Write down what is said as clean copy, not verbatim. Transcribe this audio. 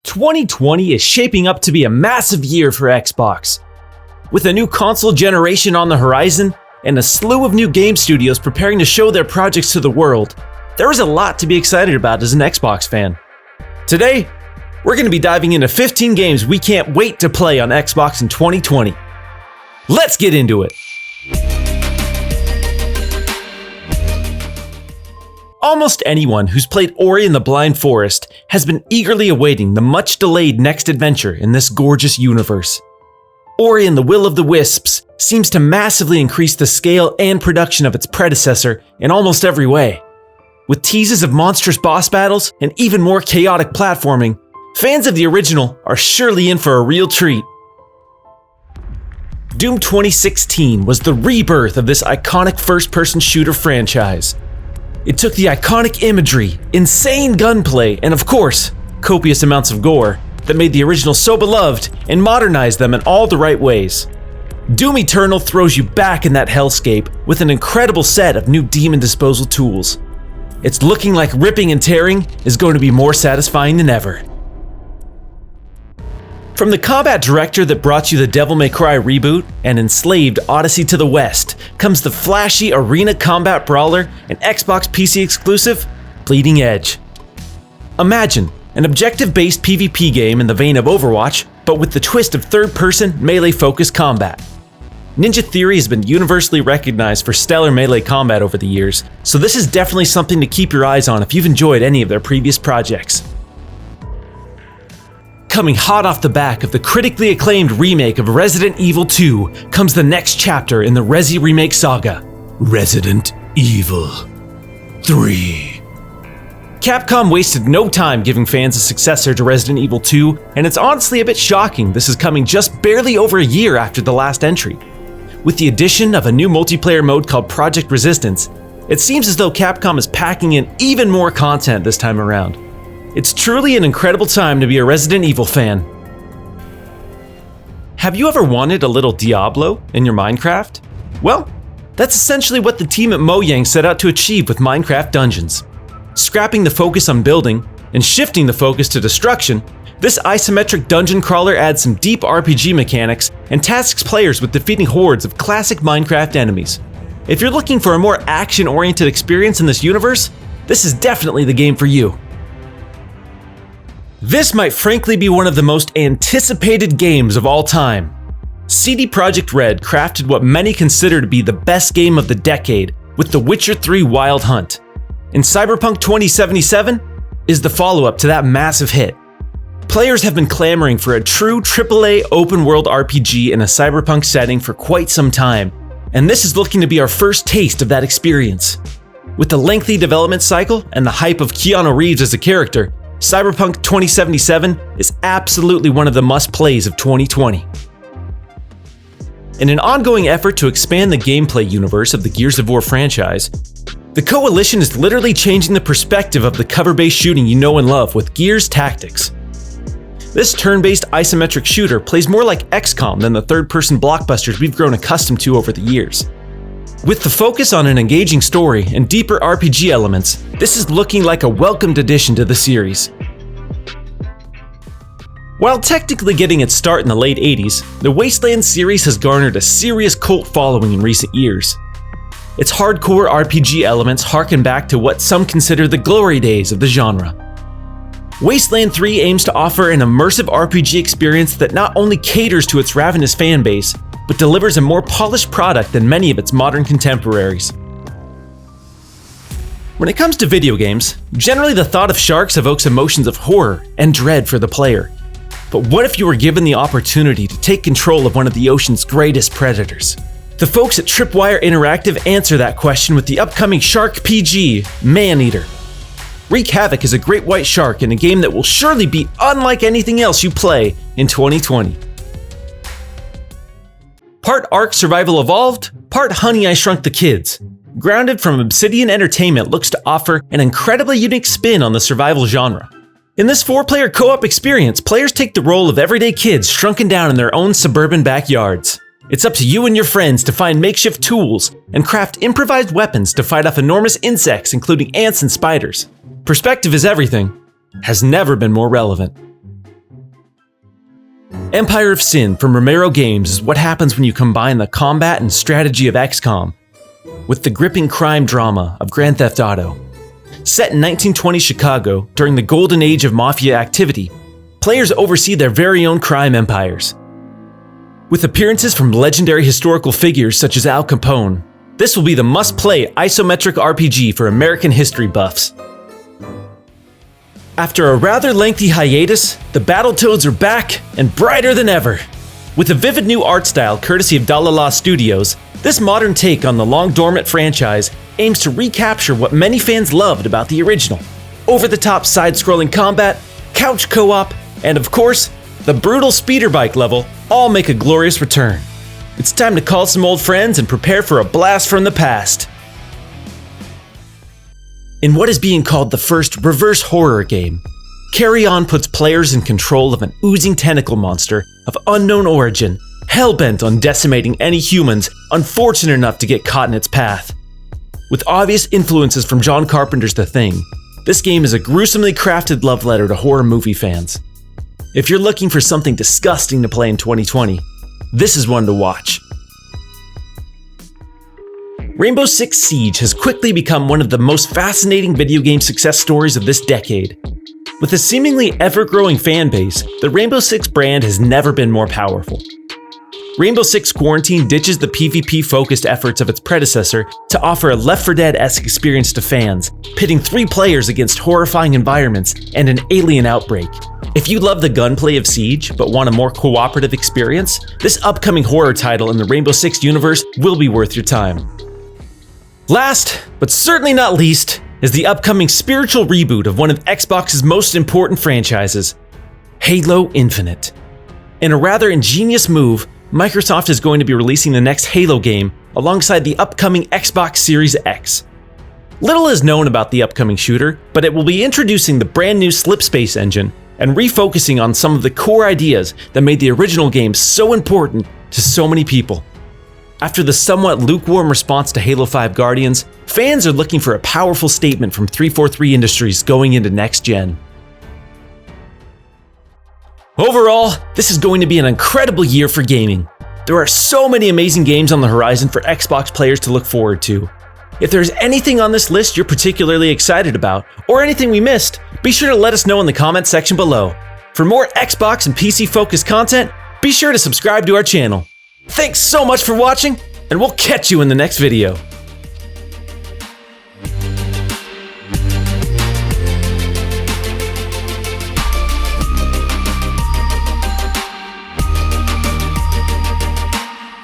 2020 is shaping up to be a massive year for Xbox. With a new console generation on the horizon and a slew of new game studios preparing to show their projects to the world, there is a lot to be excited about as an Xbox fan. Today, we're going to be diving into 15 games we can't wait to play on Xbox in 2020. Let's get into it! Almost anyone who's played Ori and the Blind Forest has been eagerly awaiting the much-delayed next adventure in this gorgeous universe. Ori and the Will of the Wisps seems to massively increase the scale and production of its predecessor in almost every way. With teases of monstrous boss battles and even more chaotic platforming, fans of the original are surely in for a real treat. Doom 2016 was the rebirth of this iconic first-person shooter franchise. It took the iconic imagery, insane gunplay, and of course, copious amounts of gore that made the original so beloved and modernized them in all the right ways. Doom Eternal throws you back in that hellscape with an incredible set of new demon disposal tools. It's looking like ripping and tearing is going to be more satisfying than ever. From the combat director that brought you the Devil May Cry reboot and enslaved Odyssey to the West comes the flashy arena combat brawler and Xbox PC exclusive, Bleeding Edge. Imagine an objective-based PvP game in the vein of Overwatch, but with the twist of third-person, melee-focused combat. Ninja Theory has been universally recognized for stellar melee combat over the years, so this is definitely something to keep your eyes on if you've enjoyed any of their previous projects. Coming hot off the back of the critically acclaimed remake of Resident Evil 2 comes the next chapter in the Resi remake saga, Resident Evil 3. Capcom wasted no time giving fans a successor to Resident Evil 2, and it's honestly a bit shocking this is coming just barely over a year after the last entry. With the addition of a new multiplayer mode called Project Resistance, it seems as though Capcom is packing in even more content this time around. It's truly an incredible time to be a Resident Evil fan. Have you ever wanted a little Diablo in your Minecraft? Well, that's essentially what the team at Mojang set out to achieve with Minecraft Dungeons. Scrapping the focus on building and shifting the focus to destruction, this isometric dungeon crawler adds some deep RPG mechanics and tasks players with defeating hordes of classic Minecraft enemies. If you're looking for a more action-oriented experience in this universe, this is definitely the game for you. This might frankly be one of the most anticipated games of all time. CD Projekt Red crafted what many consider to be the best game of the decade with The Witcher 3 Wild Hunt, and Cyberpunk 2077 is the follow-up to that massive hit. Players have been clamoring for a true AAA open-world RPG in a cyberpunk setting for quite some time, and this is looking to be our first taste of that experience. With the lengthy development cycle and the hype of Keanu Reeves as a character, Cyberpunk 2077 is absolutely one of the must-plays of 2020. In an ongoing effort to expand the gameplay universe of the Gears of War franchise, the Coalition is literally changing the perspective of the cover-based shooting you know and love with Gears Tactics. This turn-based isometric shooter plays more like XCOM than the third-person blockbusters we've grown accustomed to over the years. With the focus on an engaging story and deeper RPG elements, this is looking like a welcomed addition to the series. While technically getting its start in the late 80s, the Wasteland series has garnered a serious cult following in recent years. Its hardcore RPG elements harken back to what some consider the glory days of the genre. Wasteland 3 aims to offer an immersive RPG experience that not only caters to its ravenous fanbase, but delivers a more polished product than many of its modern contemporaries. When it comes to video games, generally the thought of sharks evokes emotions of horror and dread for the player. But what if you were given the opportunity to take control of one of the ocean's greatest predators? The folks at Tripwire Interactive answer that question with the upcoming Shark PG, Maneater. Wreak havoc is a great white shark in a game that will surely be unlike anything else you play in 2020. Part Ark Survival Evolved, part Honey I Shrunk the Kids. Grounded from Obsidian Entertainment looks to offer an incredibly unique spin on the survival genre. In this 4-player co-op experience, players take the role of everyday kids shrunken down in their own suburban backyards. It's up to you and your friends to find makeshift tools and craft improvised weapons to fight off enormous insects including ants and spiders. Perspective is everything has never been more relevant. Empire of Sin from Romero Games is what happens when you combine the combat and strategy of XCOM with the gripping crime drama of Grand Theft Auto. Set in 1920 Chicago during the golden age of mafia activity, players oversee their very own crime empires. With appearances from legendary historical figures such as Al Capone, this will be the must-play isometric RPG for American history buffs. After a rather lengthy hiatus, the Battletoads are back and brighter than ever. With a vivid new art style courtesy of Dalala Studios, this modern take on the long-dormant franchise aims to recapture what many fans loved about the original. Over-the-top side-scrolling combat, couch co-op, and of course, the brutal speeder bike level all make a glorious return. It's time to call some old friends and prepare for a blast from the past. In what is being called the first reverse horror game, Carry On puts players in control of an oozing tentacle monster of unknown origin, hell-bent on decimating any humans unfortunate enough to get caught in its path. With obvious influences from John Carpenter's The Thing, this game is a gruesomely crafted love letter to horror movie fans. If you're looking for something disgusting to play in 2020, this is one to watch. Rainbow Six Siege has quickly become one of the most fascinating video game success stories of this decade. With a seemingly ever-growing fan base, the Rainbow Six brand has never been more powerful. Rainbow Six Quarantine ditches the PvP-focused efforts of its predecessor to offer a Left 4 Dead-esque experience to fans, pitting 3 players against horrifying environments and an alien outbreak. If you love the gunplay of Siege, but want a more cooperative experience, this upcoming horror title in the Rainbow Six universe will be worth your time. Last, but certainly not least, is the upcoming spiritual reboot of one of Xbox's most important franchises, Halo Infinite. In a rather ingenious move, Microsoft is going to be releasing the next Halo game alongside the upcoming Xbox Series X. Little is known about the upcoming shooter, but it will be introducing the brand new Slipspace engine and refocusing on some of the core ideas that made the original game so important to so many people. After the somewhat lukewarm response to Halo 5 Guardians, fans are looking for a powerful statement from 343 Industries going into next gen. Overall, this is going to be an incredible year for gaming. There are so many amazing games on the horizon for Xbox players to look forward to. If there's anything on this list you're particularly excited about, or anything we missed, be sure to let us know in the comments section below. For more Xbox and PC-focused content, be sure to subscribe to our channel. Thanks so much for watching, and we'll catch you in the next video.